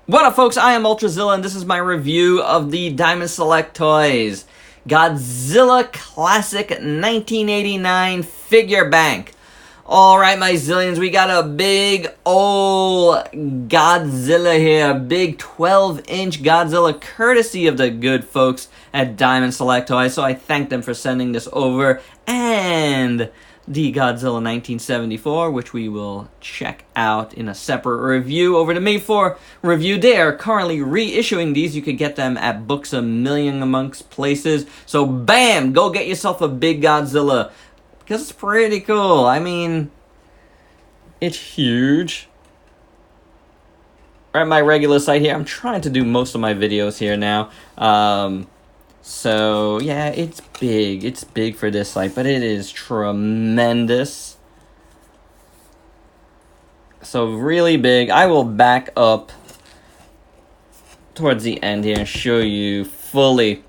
What up, folks? I am Ultrazilla, and this is my review of the Diamond Select Toys Godzilla Classic 1989 Figure Bank. Alright, my zillions, we got a big old Godzilla here. A big 12-inch Godzilla, courtesy of the good folks at Diamond Select Toys. So I thank them for sending this over. And the Godzilla 1974, which we will check out in a separate review over to me for review. They are currently reissuing these. You could get them at Books A Million amongst places. So bam, go get yourself a big Godzilla, because it's pretty cool. I mean, it's huge. We're at my regular site here. I'm trying to do most of my videos here now. So, yeah, it's big. It's big for this site, but it is tremendous. So, really big. I will back up towards the end here and show you fully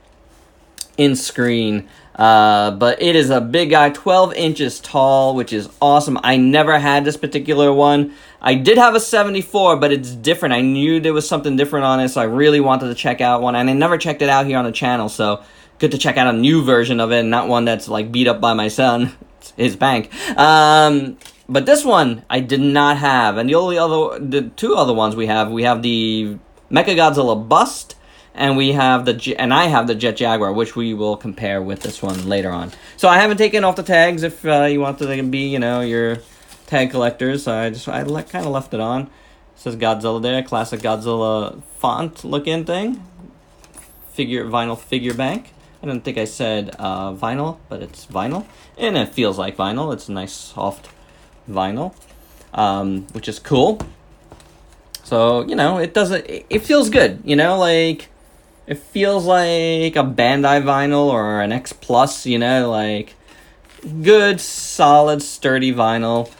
in screen. But it is a big guy, 12 inches tall, which is awesome. I never had this particular one. I did have a 74, but it's different. I knew there was something different on it, so I really wanted to check out one. And I never checked it out here on the channel, so good to check out a new version of it, and not one that's like beat up by my son, his bank. But this one I did not have, and the two other ones we have the Mechagodzilla bust, and I have the Jet Jaguar, which we will compare with this one later on. So I haven't taken off the tags if you want to be, your tag collectors. So I kind of left it on. It says Godzilla there, classic Godzilla font looking thing. Vinyl figure bank. I don't think I said vinyl, but it's vinyl, and it feels like vinyl. It's a nice soft vinyl, which is cool. So it feels good. Like it feels like a Bandai vinyl or an X Plus. Like good, solid, sturdy vinyl.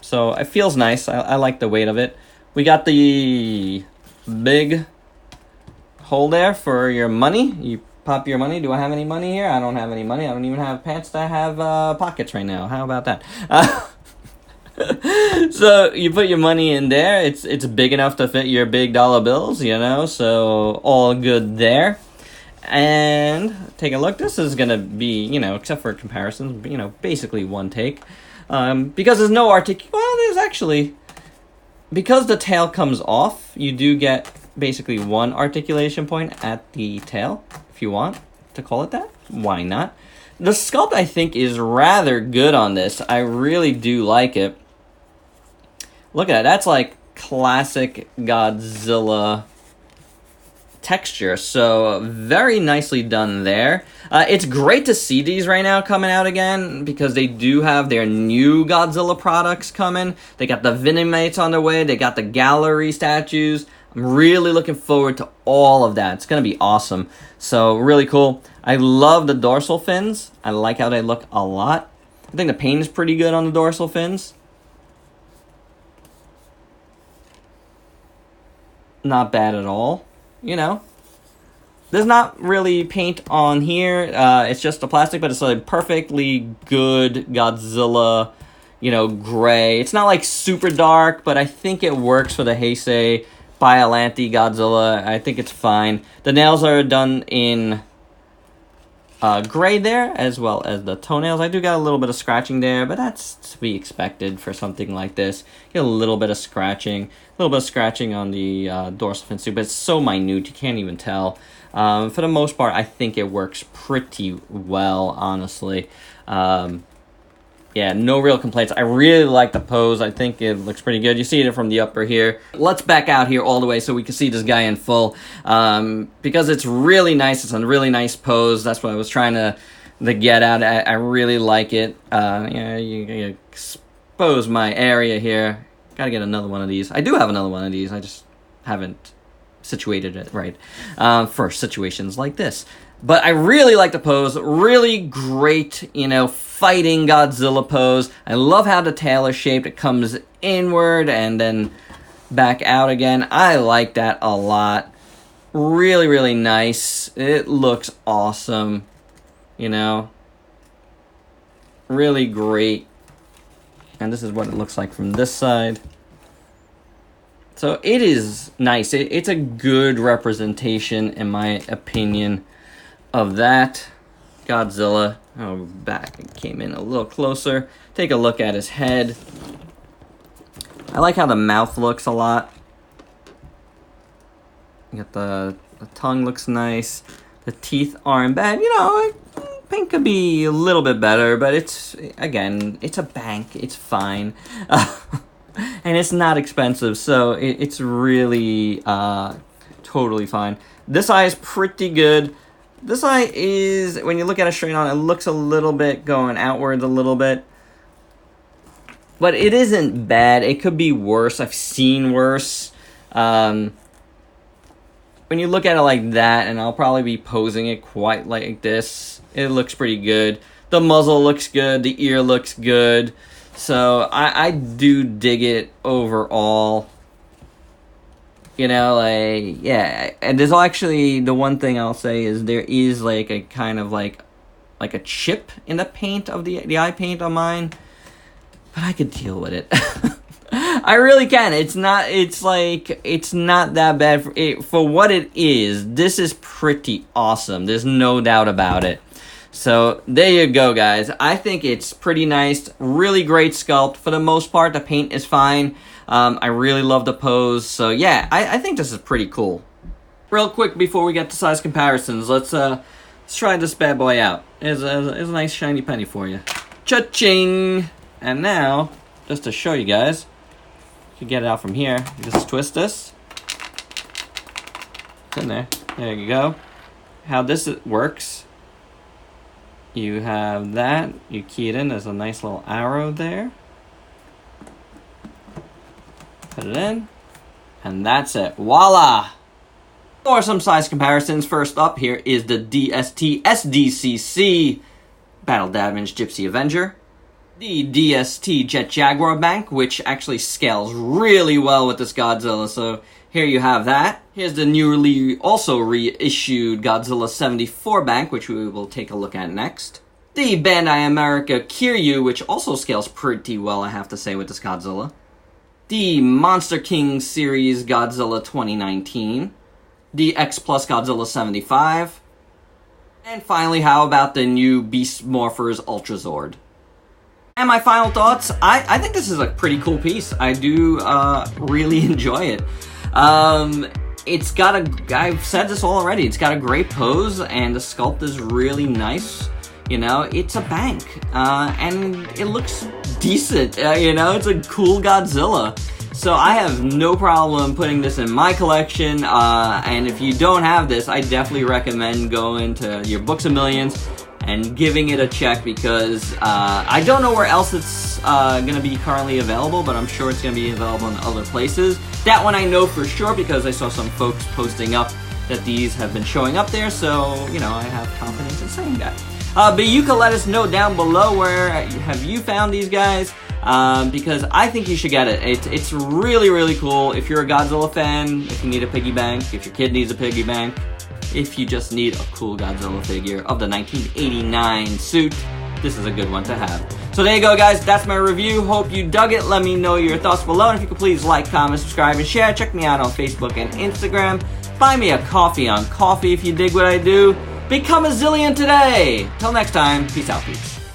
So it feels nice. I like the weight of it. We got the big hole there for your money. You pop your money. Do I have any money here? I don't have any money. I don't even have pants that have pockets right now. How about that? So you put your money in there. It's big enough to fit your big dollar bills, so all good there. And take a look. This is gonna be, except for comparisons, basically one take. Because there's no there's actually, because the tail comes off, you do get basically one articulation point at the tail, if you want to call it that. Why not? The sculpt, I think, is rather good on this. I really do like it. Look at that. That's like classic Godzilla texture. So very nicely done there. It's great to see these right now coming out again, because they do have their new Godzilla products coming. They got the Vinimates on their way. They got the gallery statues. I'm really looking forward to all of that. It's going to be awesome. So really cool. I love the dorsal fins. I like how they look a lot. I think the paint is pretty good on the dorsal fins. Not bad at all. There's not really paint on here. It's just the plastic, but it's a perfectly good Godzilla, gray. It's not like super dark, but I think it works for the Heisei Biollante Godzilla. I think it's fine. The nails are done in gray there, as well as the toenails. I do got a little bit of scratching there, but that's to be expected for something like this. Get a little bit of scratching on the dorsal fin too, but it's so minute you can't even tell. For the most part, I think it works pretty well, honestly. Yeah, no real complaints. I really like the pose. I think it looks pretty good. You see it from the upper here. Let's back out here all the way so we can see this guy in full. Because it's really nice. It's a really nice pose. That's what I was trying to get at. I really like it. You expose my area here. Gotta get another one of these. I do have another one of these. I just haven't situated it right for situations like this. But I really like the pose. Really great, fighting Godzilla pose. I love how the tail is shaped. It comes inward and then back out again. I like that a lot. Really, really nice. It looks awesome. Really great. And this is what it looks like from this side. So it is nice. It's a good representation, in my opinion, of that Godzilla. Oh, back and came in a little closer. Take a look at his head. I like how the mouth looks a lot. You got the tongue looks nice. The teeth aren't bad. You know, paint could be a little bit better, but again, it's a bank. It's fine. And it's not expensive, so it's really totally fine. This eye is pretty good. This eye is, when you look at it straight on, it looks a little bit going outwards a little bit. But it isn't bad. It could be worse. I've seen worse. When you look at it like that, and I'll probably be posing it quite like this, it looks pretty good. The muzzle looks good. The ear looks good. So I do dig it overall. You know, like, yeah. And there's actually, the one thing I'll say is there is like a kind of like a chip in the paint of the eye paint on mine. But I could deal with it. I really can. It's not that bad for what it is. This is pretty awesome. There's no doubt about it. So there you go, guys. I think it's pretty nice. Really great sculpt. For the most part, the paint is fine. I really love the pose. So yeah, I think this is pretty cool. Real quick before we get to size comparisons, let's try this bad boy out. It's a nice shiny penny for you. Cha-ching! And now, just to show you guys, you can get it out from here. You just twist this. It's in there. There you go. How this works. You have that. You key it in. There's a nice little arrow there. Put it in. And that's it. Voila! For some size comparisons, first up here is the DST SDCC Battle Damage Gypsy Avenger. The DST Jet Jaguar Bank, which actually scales really well with this Godzilla, so here you have that. Here's the newly also reissued Godzilla 74 Bank, which we will take a look at next. The Bandai America Kiryu, which also scales pretty well, I have to say, with this Godzilla. The Monster King series Godzilla 2019. The X Plus Godzilla 75. And finally, how about the new Beast Morphers Ultrazord? And my final thoughts, I think this is a pretty cool piece. I do really enjoy it. It's got I've said this all already, it's got a great pose, and the sculpt is really nice. You know, it's a bank, and it looks decent. You know, it's a cool Godzilla. So I have no problem putting this in my collection, and if you don't have this, I definitely recommend going to your Books A Millions and giving it a check, because I don't know where else it's going to be currently available, but I'm sure it's going to be available in other places. That one I know for sure because I saw some folks posting up that these have been showing up there, so, you know, I have confidence in saying that. But you can let us know down below where have you found these guys, because I think you should get it. It's really, really cool. If you're a Godzilla fan, if you need a piggy bank, if your kid needs a piggy bank, if you just need a cool Godzilla figure of the 1989 suit, this is a good one to have. So there you go, guys. That's my review. Hope you dug it. Let me know your thoughts below. And if you could please like, comment, subscribe, and share. Check me out on Facebook and Instagram. Buy me a coffee on Coffee if you dig what I do. Become a Zillion today. Till next time, peace out, peeps.